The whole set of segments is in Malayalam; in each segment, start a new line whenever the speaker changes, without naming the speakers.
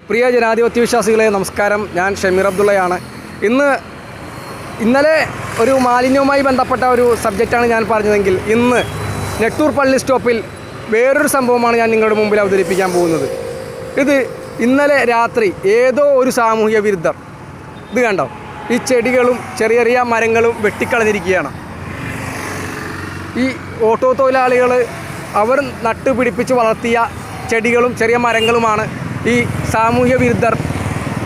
പ്രിയ ജനാധിപത്യ വിശ്വാസികളെ നമസ്കാരം. ഞാൻ ഷമീർ അബ്ദുള്ളയാണ്. ഇന്നലെ ഒരു മാലിന്യവുമായി ബന്ധപ്പെട്ട ഒരു സബ്ജക്റ്റാണ് ഞാൻ പറഞ്ഞതെങ്കിൽ ഇന്ന് നെട്ടൂർ പള്ളി സ്റ്റോപ്പിൽ വേറൊരു സംഭവമാണ് ഞാൻ നിങ്ങളുടെ മുമ്പിൽ അവതരിപ്പിക്കാൻ പോകുന്നത്. ഇത് ഇന്നലെ രാത്രി ഏതോ ഒരു സാമൂഹിക വിരുദ്ധർ ഇത് കണ്ടോ, ഈ ചെടികളും ചെറിയ ചെറിയ മരങ്ങളും വെട്ടിക്കളഞ്ഞിരിക്കുകയാണ്. ഈ ഓട്ടോ തൊഴിലാളികൾ അവർ നട്ടുപിടിപ്പിച്ച് വളർത്തിയ ചെടികളും ചെറിയ മരങ്ങളുമാണ് ഈ സാമൂഹ്യ വിരുദ്ധർ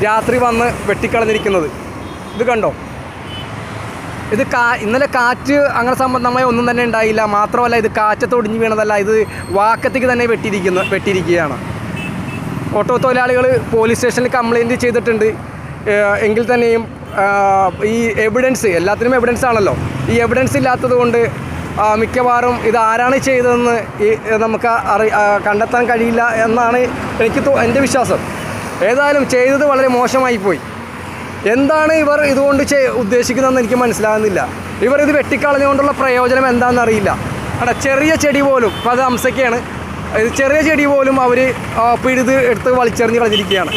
രാത്രി വന്ന് വെട്ടിക്കളഞ്ഞിരിക്കുന്നത്. ഇത് കണ്ടോ, ഇത് ഇന്നലെ കാറ്റ് അങ്ങനെ സംബന്ധമായ ഒന്നും തന്നെ ഉണ്ടായില്ല. മാത്രമല്ല ഇത് കാറ്റത്ത് ഒടിഞ്ഞു വീണതല്ല, ഇത് വാക്കത്തേക്ക് തന്നെ വെട്ടിയിരിക്കുകയാണ്. ഓട്ടോ തൊഴിലാളികൾ പോലീസ് സ്റ്റേഷനിൽ കംപ്ലയിൻറ്റ് ചെയ്തിട്ടുണ്ട്. എങ്കിൽ തന്നെയും ഈ എവിഡൻസ്, എല്ലാത്തിനും എവിഡൻസ് ആണല്ലോ, ഈ എവിഡൻസ് ഇല്ലാത്തത് കൊണ്ട് മിക്കവാറും ഇത് ആരാണ് ചെയ്തതെന്ന് നമുക്ക് കണ്ടെത്താൻ കഴിയില്ല എന്നാണ് എൻ്റെ വിശ്വാസം. ഏതായാലും ചെയ്തത് വളരെ മോശമായിപ്പോയി. എന്താണ് ഇവർ ഇതുകൊണ്ട് ഉദ്ദേശിക്കുന്നതെന്ന് എനിക്ക് മനസ്സിലാകുന്നില്ല. ഇവർ ഇത് വെട്ടിക്കളഞ്ഞുകൊണ്ടുള്ള പ്രയോജനം എന്താണെന്നറിയില്ല. അവിടെ ചെറിയ ചെടി പോലും, ഇപ്പോൾ അത് അംസയ്ക്കാണ്, ഇത് ചെറിയ ചെടി പോലും അവർ പിഴുത് എടുത്ത് വലിച്ചെറിഞ്ഞ് കളഞ്ഞിരിക്കുകയാണ്.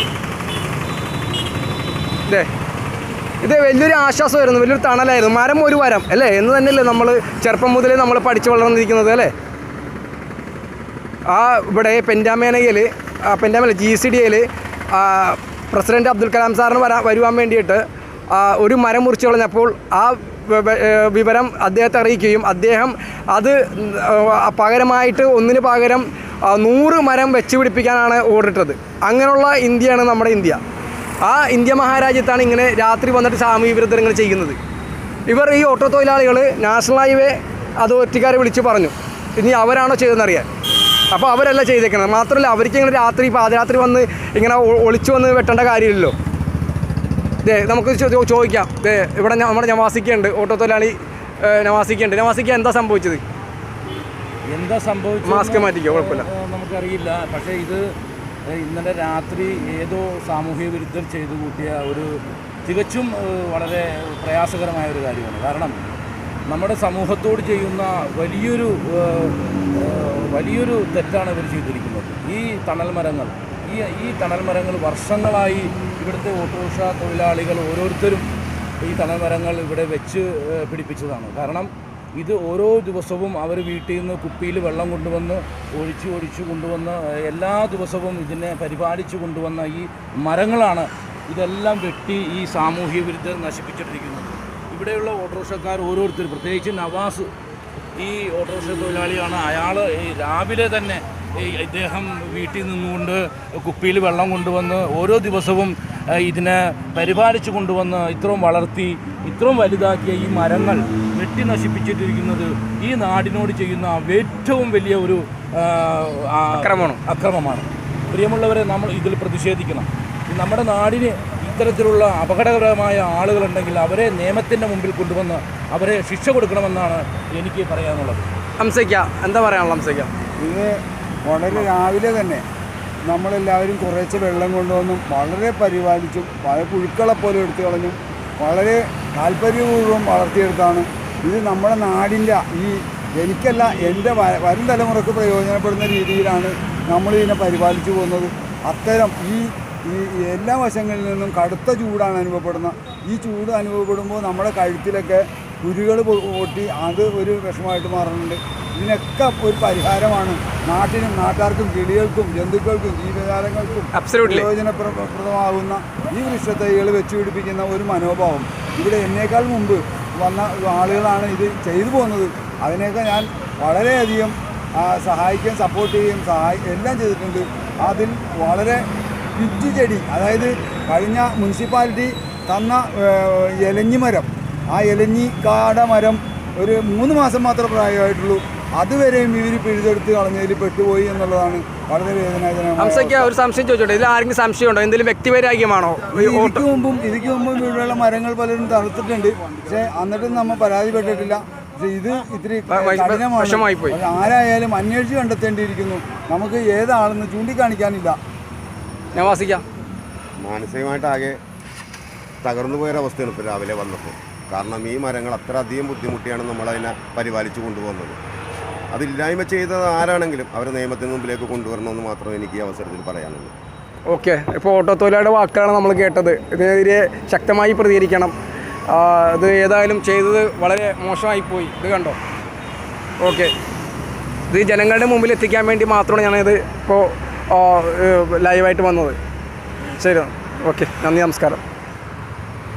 ഇത് വലിയൊരു ആശ്വാസമായിരുന്നു, വലിയൊരു തണലായിരുന്നു. മരം ഒരു വരം അല്ലേ എന്ന് തന്നെയല്ലേ നമ്മൾ ചെറുപ്പം മുതലേ നമ്മൾ പഠിച്ചു വളർന്നിരിക്കുന്നത് അല്ലേ. ഇവിടെ പെൻഡാമേനയിൽ GCDയിൽ പ്രസിഡന്റ് അബ്ദുൽ കലാം സാറിന് വരുവാൻ വേണ്ടിയിട്ട് ഒരു മരം മുറിച്ച് കളഞ്ഞപ്പോൾ ആ വിവരം അദ്ദേഹത്തെ അറിയിക്കുകയും അദ്ദേഹം അത് പകരമായിട്ട് ഒന്നിന് പകരം 100 മരം വെച്ച് പിടിപ്പിക്കാനാണ് ഓർഡറിട്ടത്. അങ്ങനെയുള്ള ഇന്ത്യയാണ് നമ്മുടെ ഇന്ത്യ. ആ ഇന്ത്യ മഹാരാജ്യത്താണ് ഇങ്ങനെ രാത്രി വന്നിട്ട് സാമൂഹ്യ വിരുദ്ധങ്ങൾ ചെയ്യുന്നത്. ഇവർ ഈ ഓട്ടോ തൊഴിലാളികൾ നാഷണൽ ഹൈവേ അതോറിറ്റിക്കാരെ വിളിച്ച് പറഞ്ഞു ഇനി അവരാണോ ചെയ്തതെന്നറിയാൻ. അപ്പോൾ അവരല്ല ചെയ്തേക്കുന്നത്. മാത്രമല്ല അവർക്ക് ഇങ്ങനെ രാത്രി പാതിരാത്രി വന്ന് ഇങ്ങനെ ഒളിച്ചു വന്ന് വെട്ടേണ്ട കാര്യമില്ലല്ലോ. നമുക്ക് ചോദിക്കാം. ഇവിടെ നമ്മുടെ നവാസിക്കുണ്ട്, ഓട്ടോ തൊഴിലാളി നവാസിക്കുണ്ട്. നവാസിക്ക എന്താ സംഭവിച്ചത്? മാസ്ക് മാറ്റിക്കോ, കുഴപ്പമില്ല.
നമുക്കറിയില്ല. പക്ഷേ ഇത് ഇന്നലെ രാത്രി ഏതോ സാമൂഹ്യ വിരുദ്ധർ ചെയ്തു കൂട്ടിയ ഒരു തികച്ചും വളരെ പ്രയാസകരമായ ഒരു കാര്യമാണ്. കാരണം നമ്മുടെ സമൂഹത്തോട് ചെയ്യുന്ന വലിയൊരു തെറ്റാണ് ഇവർ ചെയ്തിരിക്കുന്നത്. ഈ തണൽ മരങ്ങൾ വർഷങ്ങളായി ഇവിടുത്തെ ഓട്ടോറിക്ഷ തൊഴിലാളികൾ ഓരോരുത്തരും ഈ തണൽ മരങ്ങൾ ഇവിടെ വെച്ച് പിടിപ്പിച്ചതാണ്. കാരണം ഇത് ഓരോ ദിവസവും അവർ വീട്ടിൽ നിന്ന് കുപ്പിയിൽ വെള്ളം കൊണ്ടുവന്ന് ഒഴിച്ച് കൊണ്ടുവന്ന് എല്ലാ ദിവസവും ഇതിനെ പരിപാലിച്ചു കൊണ്ടുവന്ന ഈ മരങ്ങളാണ് ഇതെല്ലാം വെട്ടി ഈ സാമൂഹ്യ വിരുദ്ധർ നശിപ്പിച്ചിട്ടിരിക്കുന്നത്. ഇവിടെയുള്ള ഓട്ടോറിക്ഷക്കാർ ഓരോരുത്തരും, പ്രത്യേകിച്ച് നവാസ് ഈ ഓട്ടോറിക്ഷ തൊഴിലാളിയാണ്. അയാൾ ഈ രാവിലെ തന്നെ ഇദ്ദേഹം വീട്ടിൽ നിന്നുകൊണ്ട് കുപ്പിയിൽ വെള്ളം കൊണ്ടുവന്ന് ഓരോ ദിവസവും ഇതിനെ പരിപാലിച്ചു കൊണ്ടുവന്ന് ഇത്രയും വളർത്തി ഇത്രയും വലുതാക്കിയ ഈ മരങ്ങൾ വെട്ടി നശിപ്പിച്ചിട്ടിരിക്കുന്നത് ഈ നാടിനോട് ചെയ്യുന്ന ഏറ്റവും വലിയ ഒരു അക്രമമാണ്. പ്രിയമുള്ളവരെ, നമ്മൾ ഇതിൽ പ്രതിഷേധിക്കണം. നമ്മുടെ നാടിന് ഇത്തരത്തിലുള്ള അപകടകരമായ ആളുകളുണ്ടെങ്കിൽ അവരെ നിയമത്തിൻ്റെ മുമ്പിൽ കൊണ്ടുവന്ന് അവരെ ശിക്ഷ കൊടുക്കണമെന്നാണ് എനിക്ക് പറയാനുള്ളത്.
ഹംസയ്ക്ക എന്താ പറയാനുള്ളത്? ഹംസയ്ക്ക,
ഇത് വളരെ രാവിലെ തന്നെ നമ്മളെല്ലാവരും കുറേശ്ശെ വെള്ളം കൊണ്ടുവന്നും വളരെ പരിപാലിച്ചും പല പുഴുക്കളെപ്പോലെ എടുത്തു കളഞ്ഞും വളരെ താല്പര്യപൂർവ്വം വളർത്തിയെടുത്താണ് ഇത് നമ്മുടെ നാടിൻ്റെ എനിക്കല്ല എൻ്റെ വരും തലമുറക്ക് പ്രയോജനപ്പെടുന്ന രീതിയിലാണ് നമ്മളിതിനെ പരിപാലിച്ചു പോകുന്നത്. അത്തരം ഈ എല്ലാ വശങ്ങളിൽ നിന്നും കടുത്ത ചൂടാണ് അനുഭവപ്പെടുന്നത്. ഈ ചൂട് അനുഭവപ്പെടുമ്പോൾ നമ്മുടെ കഴുത്തിലൊക്കെ കുരുകൾ പൊട്ടി അത് ഒരു വിഷമമായിട്ട് മാറുന്നുണ്ട്. ഇതിനൊക്കെ ഒരു പരിഹാരമാണ് നാട്ടിനും നാട്ടുകാർക്കും കിളികൾക്കും ജന്തുക്കൾക്കും ജീവജാലങ്ങൾക്കും പ്രയോജനപ്രദമാകുന്ന ഈ വൃക്ഷത്തൈകൾ വെച്ചുപിടിപ്പിക്കുന്ന ഒരു മനോഭാവം. ഇവിടെ എന്നേക്കാൾ മുമ്പ് വന്ന ആളുകളാണ് ഇത് ചെയ്തു പോകുന്നത്. അതിനെയൊക്കെ ഞാൻ വളരെയധികം സഹായിക്കുകയും സപ്പോർട്ട് ചെയ്യുകയും എല്ലാം ചെയ്തിട്ടുണ്ട്. അതിൽ വളരെ പിച്ചു ചെടി, അതായത് കഴിഞ്ഞ മുനിസിപ്പാലിറ്റി തന്ന ഇലഞ്ഞിമരം, ആ ഇലഞ്ഞിക്കാട മരം ഒരു 3 മാസം മാത്രമേ പ്രായമായിട്ടുള്ളൂ. അതുവരെയും ഇവർ പിഴുതെടുത്ത് കളഞ്ഞതിൽ പെട്ടുപോയി എന്നുള്ളതാണ് വളരെ വേദനാജനകമാണ്.
ഒരു സംശയം ചോദിച്ചോട്ടെ, ഇതിൽ ആരെങ്കിലും സംശയമുണ്ടോ? എന്തെങ്കിലും വ്യക്തിപരമാണോ?
ഇതിക്ക് മുമ്പും ഇവിടെയുള്ള മരങ്ങൾ പലരും തളർത്തിട്ടുണ്ട്. പക്ഷേ എന്നിട്ടും നമ്മൾ പരാതിപ്പെട്ടിട്ടില്ല. പക്ഷേ ഇത് ഇത്തിരി കഠിനമായി ആരായാലും അന്വേഷിച്ച് കണ്ടെത്തേണ്ടിയിരിക്കുന്നു. നമുക്ക് ഏതാളെന്ന് ചൂണ്ടിക്കാണിക്കാനില്ല.
നവാസിക്ക,
മാനസികമായിട്ടാകെ തകർന്നു പോയൊരവസ്ഥയാണ് ഇപ്പോൾ രാവിലെ വന്നപ്പോൾ. കാരണം ഈ മരങ്ങൾ അത്ര അധികം ബുദ്ധിമുട്ടിയാണ് നമ്മളതിനെ പരിപാലിച്ചു കൊണ്ടുപോകുന്നത്. അതില്ലായ്മ ചെയ്തത് ആരാണെങ്കിലും അവരെ നിയമത്തിന് മുമ്പിലേക്ക് കൊണ്ടുവരണമെന്ന് മാത്രമേ എനിക്ക് ഈ അവസരത്തിൽ പറയാനുള്ളൂ.
ഓക്കെ, ഇപ്പോൾ ഓട്ടോ തൊഴിലാളിയുടെ വാക്കുകളാണ് നമ്മൾ കേട്ടത്. ഇതിനെതിരെ ശക്തമായി പ്രതികരിക്കണം. ഇത് ഏതായാലും ചെയ്തത് വളരെ മോശമായിപ്പോയി. ഇത് കണ്ടോ? ഓക്കെ, ഇത് ജനങ്ങളുടെ മുമ്പിൽ എത്തിക്കാൻ വേണ്ടി മാത്രമാണ് ഞാനിത് ഇപ്പോൾ ലൈവായിട്ട് വന്നത്. ശരി, ഓക്കെ, നന്ദി, നമസ്കാരം.